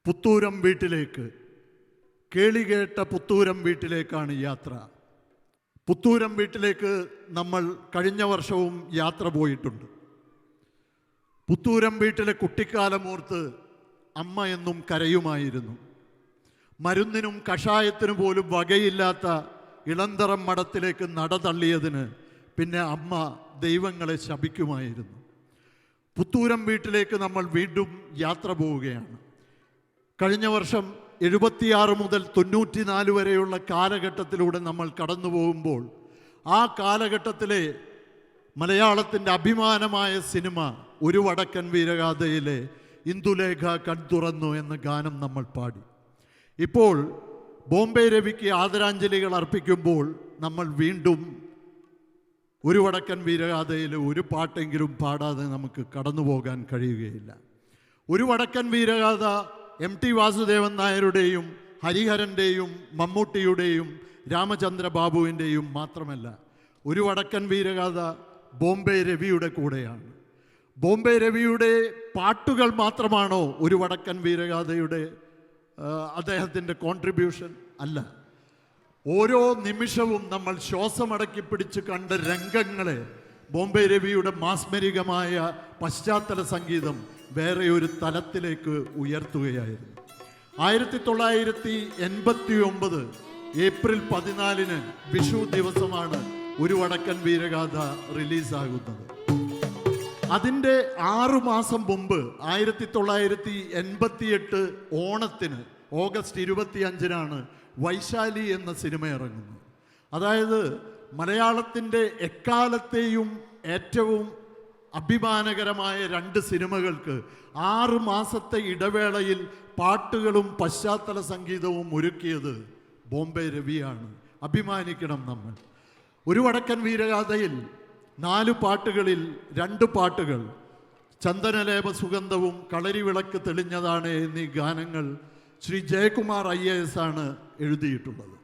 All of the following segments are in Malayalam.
പുത്തൂരം വീട്ടിലേക്ക്, കേളികേട്ട പുത്തൂരം വീട്ടിലേക്കാണ് യാത്ര. പുത്തൂരം വീട്ടിലേക്ക് നമ്മൾ കഴിഞ്ഞ വർഷവും യാത്ര പോയിട്ടുണ്ട്. പുത്തൂരം വീട്ടിലെ കുട്ടിക്കാലമോർത്ത് അമ്മ എന്നും കരയുമായിരുന്നു. മരുന്നിനും കഷായത്തിനു പോലും വകയില്ലാത്ത ഇളന്തറം മഠത്തിലേക്ക് നട തള്ളിയതിന് പിന്നെ അമ്മ ദൈവങ്ങളെ ശപിക്കുമായിരുന്നു. പുത്തൂരം വീട്ടിലേക്ക് നമ്മൾ വീണ്ടും യാത്ര പോവുകയാണ്. കഴിഞ്ഞ വർഷം 76 മുതൽ 94 വരെയുള്ള കാലഘട്ടത്തിലൂടെ നമ്മൾ കടന്നു പോകുമ്പോൾ ആ കാലഘട്ടത്തിലെ മലയാളത്തിൻ്റെ അഭിമാനമായ സിനിമ ഒരു വടക്കൻ വീരഗാഥയിലെ ഇന്ദുലേഖ കൺതുറന്നു എന്ന ഗാനം നമ്മൾ പാടി. ഇപ്പോൾ ബോംബെ രവിക്ക് ആദരാഞ്ജലികൾ അർപ്പിക്കുമ്പോൾ നമ്മൾ വീണ്ടും ഒരു വടക്കൻ വീരഗാഥയിലെ ഒരു പാട്ടെങ്കിലും പാടാതെ നമുക്ക് കടന്നു പോകാൻ കഴിയുകയില്ല. ഒരു വടക്കൻ വീരഗാഥ MT വാസുദേവൻ നായരുടെയും ഹരിഹരൻ്റെയും മമ്മൂട്ടിയുടെയും രാമചന്ദ്ര ബാബുവിൻ്റെയും മാത്രമല്ല, ഒരു വടക്കൻ വീരഗാഥ ബോംബെ രവിയുടെ കൂടെയാണ്. ബോംബെ രവിയുടെ പാട്ടുകൾ മാത്രമാണോ ഒരു വടക്കൻ വീരഗാഥയുടെ അദ്ദേഹത്തിൻ്റെ കോൺട്രിബ്യൂഷൻ? അല്ല. ഓരോ നിമിഷവും നമ്മൾ ശ്വാസമടക്കി പിടിച്ച് കണ്ട രംഗങ്ങളെ ബോംബെ രവിയുടെ മാസ്മരികമായ പശ്ചാത്തല സംഗീതം വേറെ ഒരു തലത്തിലേക്ക് ഉയർത്തുകയായിരുന്നു. 1989 ഏപ്രിൽ 14 വിഷു ദിവസമാണ് ഒരു വടക്കൻ വീരഗാഥ റിലീസാകുന്നത്. അതിൻ്റെ 6 മാസം മുമ്പ് 1988 ഓണത്തിന് ഓഗസ്റ്റ് 25 വൈശാലി എന്ന സിനിമ ഇറങ്ങുന്നു. അതായത് മലയാളത്തിൻ്റെ എക്കാലത്തെയും ഏറ്റവും അഭിമാനകരമായ 2 സിനിമകൾക്ക് 6 മാസത്തെ ഇടവേളയിൽ പാട്ടുകളും പശ്ചാത്തല സംഗീതവും ഒരുക്കിയത് ബോംബെ രവിയാണ്. അഭിമാനിക്കണം നമ്മൾ. ഒരു വടക്കൻ വീരഗാഥയിൽ 4 പാട്ടുകളിൽ 2 പാട്ടുകൾ ചന്ദനലേപ സുഗന്ധവും കളരിവിളക്ക് തെളിഞ്ഞതാണ് എന്നീ ഗാനങ്ങൾ ശ്രീ ജയകുമാർ IAS ആണ് എഴുതിയിട്ടുള്ളത്.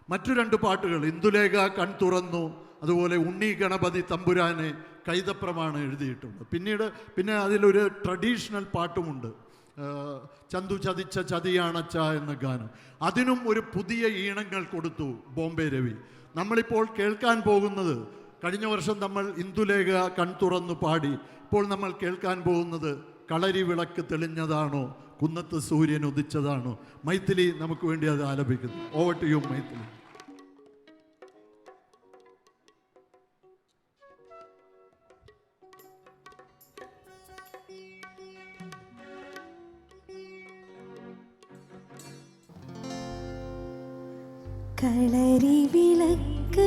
മറ്റു 2 പാട്ടുകൾ ഇന്ദുലേഖ കൺതുറന്നു, അതുപോലെ ഉണ്ണി ഗണപതി തമ്പുരാനെ കൈതപ്രമാണ് എഴുതിയിട്ടുള്ളത്. പിന്നെ അതിലൊരു ട്രഡീഷണൽ പാട്ടുമുണ്ട്, ചന്തു ചതിച്ച ചതിയാണച്ച എന്ന ഗാനം. അതിനും ഒരു പുതിയ ഈണങ്ങൾ കൊടുത്തു ബോംബെ രവി. നമ്മളിപ്പോൾ കേൾക്കാൻ പോകുന്നത്, കഴിഞ്ഞ വർഷം നമ്മൾ ഇന്ദുലേഖ കൺതുറന്നു പാടി, ഇപ്പോൾ നമ്മൾ കേൾക്കാൻ പോകുന്നത് കളരി വിളക്ക് തെളിഞ്ഞതാണോ കുന്നത്ത് സൂര്യൻ ഉദിച്ചതാണോ. മൈഥിലി നമുക്ക് വേണ്ടി അത് ആലപിക്കുന്നു. Over to you Maithili. കളരി വിളക്ക്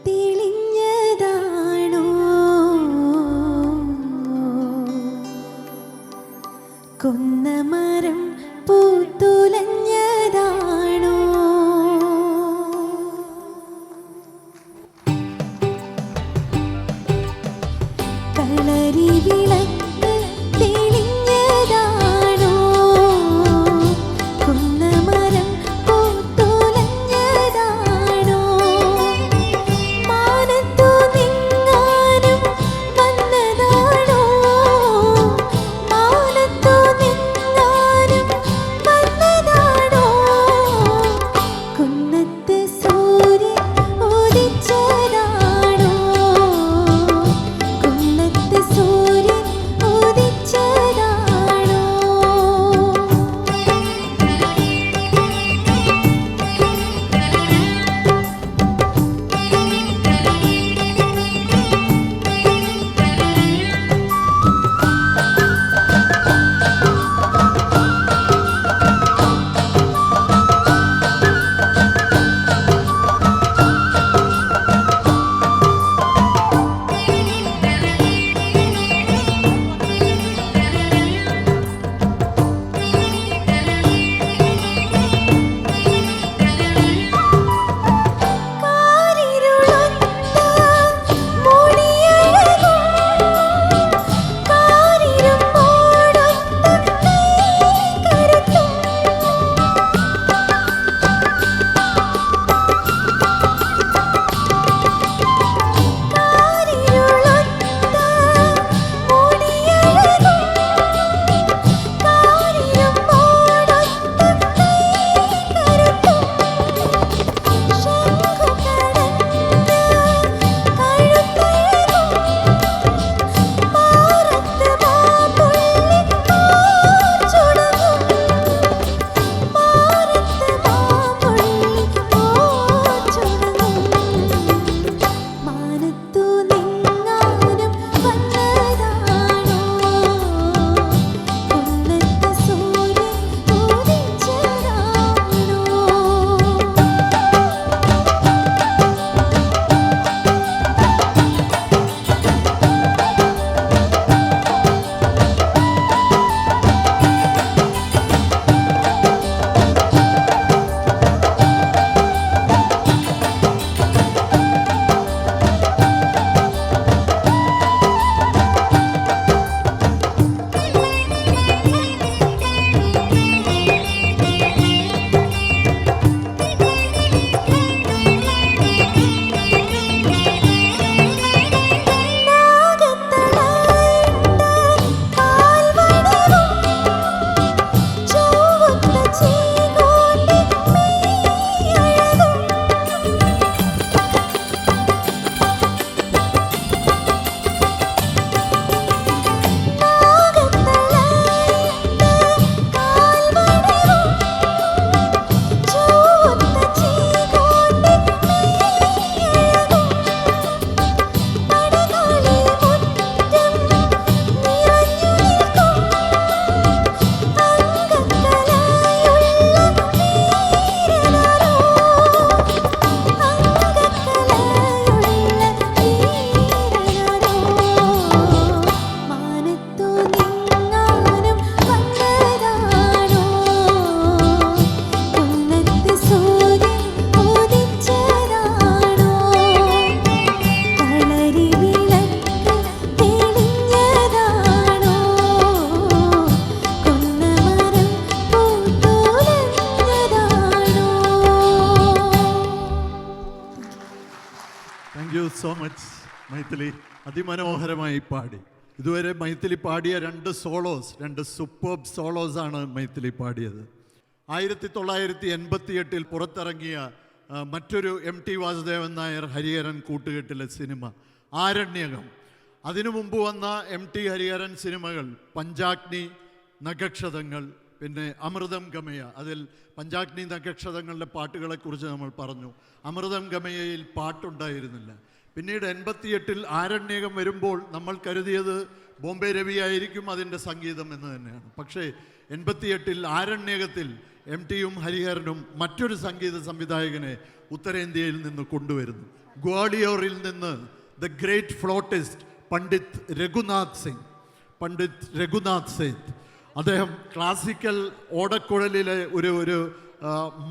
തെളിഞ്ഞതാണോ കൊന്നമരം പൂത്തുലഞ്ഞതാണോ കളരി വിളക്ക് തെളിഞ്ഞതാണോ കൊന്നമരം പൂത്തുലഞ്ഞതാണോ മാ സോ മച്ച് മൈഥിലി. അതിമനോഹരമായി പാടി. ഇതുവരെ മൈഥിലി പാടിയ രണ്ട് സൂപ്പർബ് സോളോസാണ് മൈഥിലി പാടിയത്. 1988 പുറത്തിറങ്ങിയ മറ്റൊരു MT വാസുദേവൻ നായർ ഹരിഹരൻ കൂട്ടുകെട്ടിലെ സിനിമ ആരണ്യകം. അതിനു മുമ്പ് വന്ന MT ഹരിഹരൻ സിനിമകൾ പഞ്ചാഗ്നി, നഖക്ഷതങ്ങൾ, പിന്നെ അമൃതം ഗമയ. അതിൽ പഞ്ചാഗ്നി നഖക്ഷതങ്ങളുടെ പാട്ടുകളെക്കുറിച്ച് നമ്മൾ പറഞ്ഞു. അമൃതം ഗമയയിൽ പാട്ടുണ്ടായിരുന്നില്ല. പിന്നീട് 88 ആരണ്യകം വരുമ്പോൾ നമ്മൾ കരുതിയത് ബോംബെ രവി ആയിരിക്കും അതിൻ്റെ സംഗീതം എന്ന് തന്നെയാണ്. പക്ഷേ 88 ആരണ്യകത്തിൽ MTയും ഹരിഹരനും മറ്റൊരു സംഗീത സംവിധായകനെ ഉത്തരേന്ത്യയിൽ നിന്ന് കൊണ്ടുവരുന്നു. ഗ്വാളിയോറിൽ നിന്ന് ദ ഗ്രേറ്റ് ഫ്ലോട്ടിസ്റ്റ് പണ്ഡിറ്റ് രഘുനാഥ് സേത്ത്. അദ്ദേഹം ക്ലാസിക്കൽ ഓടക്കുഴലിലെ ഒരു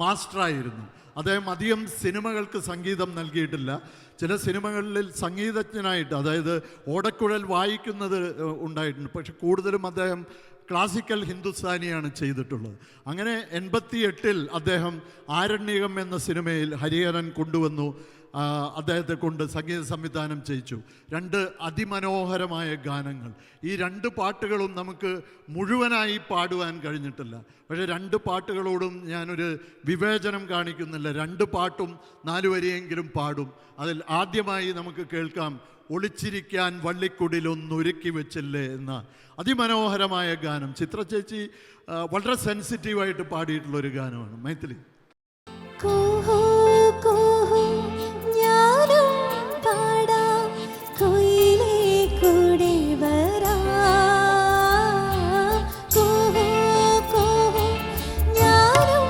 മാസ്റ്ററായിരുന്നു. അദ്ദേഹം അധികം സിനിമകൾക്ക് സംഗീതം നൽകിയിട്ടില്ല. ചില സിനിമകളിൽ സംഗീതജ്ഞനായിട്ട്, അതായത് ഓടക്കുഴൽ വായിക്കുന്നത് ഉണ്ടായിട്ടുണ്ട്. പക്ഷെ കൂടുതലും അദ്ദേഹം ക്ലാസിക്കൽ ഹിന്ദുസ്ഥാനിയാണ് ചെയ്തിട്ടുള്ളത്. അങ്ങനെ 88 അദ്ദേഹം ആരണ്യകം എന്ന സിനിമയിൽ ഹരിഹരൻ കൊണ്ടുവന്നു. അദ്ദേഹത്തെ കൊണ്ട് സംഗീത സംവിധാനം ചെയ്യിച്ചു. 2 അതിമനോഹരമായ ഗാനങ്ങൾ. ഈ 2 പാട്ടുകളും നമുക്ക് മുഴുവനായി പാടുവാൻ കഴിഞ്ഞിട്ടില്ല. പക്ഷേ 2 പാട്ടുകളോടും ഞാനൊരു വിവേചനം കാണിക്കുന്നില്ല. 2 പാട്ടും 4 വരിയെങ്കിലും പാടും. അതിൽ ആദ്യമായി നമുക്ക് കേൾക്കാം ഒളിച്ചിരിക്കാൻ വള്ളിക്കുടിലൊന്നൊരുക്കി വെച്ചില്ലേ എന്ന അതിമനോഹരമായ ഗാനം. ചിത്ര ചേച്ചി വളരെ സെൻസിറ്റീവായിട്ട് പാടിയിട്ടുള്ളൊരു ഗാനമാണ് മൈഥിലി. കുഹു കുഹു ഞാനും പാടാം കുയിലേ കൂടെ വരാം. കുഹു കുഹു ഞാനും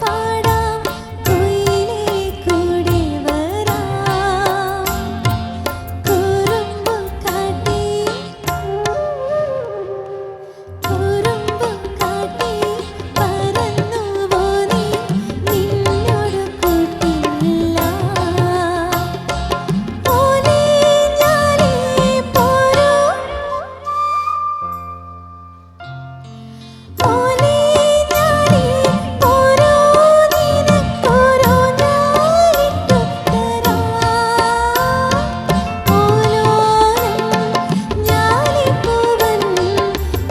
പാടാം കുയിലേ കൂടെ വരാം. കുറുമ്പ് കാട്ടി പറന്നുവോ നീ, നിന്നോട് കൂട്ടില്ല. ഓലേ ഞാനേ പോരൂ, ഓലേ ഞാനേ പോരൂ, നിനക്കൊരു ഞാനിട്ടു തരാം. ഓലോലം ഞാലിപ്പൂവൻ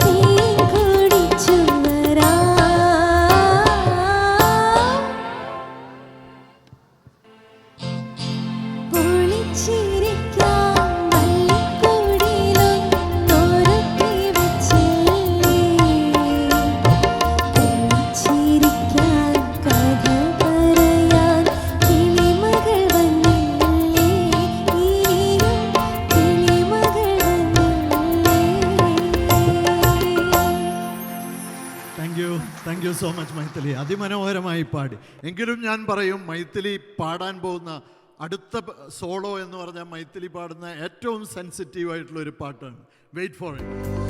തേൻ കുടിച്ചു വരാം. ഒളിച്ചിരിക്കാം വള്ളിക്കുടിലൊന്നൊരുക്കി വെച്ചില്ലേ. ഒളിച്ചിരിക്കാൻ കഥ പറയാൻ കിളിമകൾ വന്നില്ലേ. ഇനിയും കിളിമകൾ വന്നില്ലേ. Thank you so much Maithili. അതിമനോഹരമായി പാടി. എങ്കിലും ഞാൻ പറയും, മൈഥിലി പാടാൻ പോകുന്ന അടുത്ത സോളോ എന്ന് പറഞ്ഞാൽ മൈഥിലി പാടുന്ന ഏറ്റവും സെൻസിറ്റീവായിട്ടുള്ള ഒരു പാട്ടാണ്. Wait for it.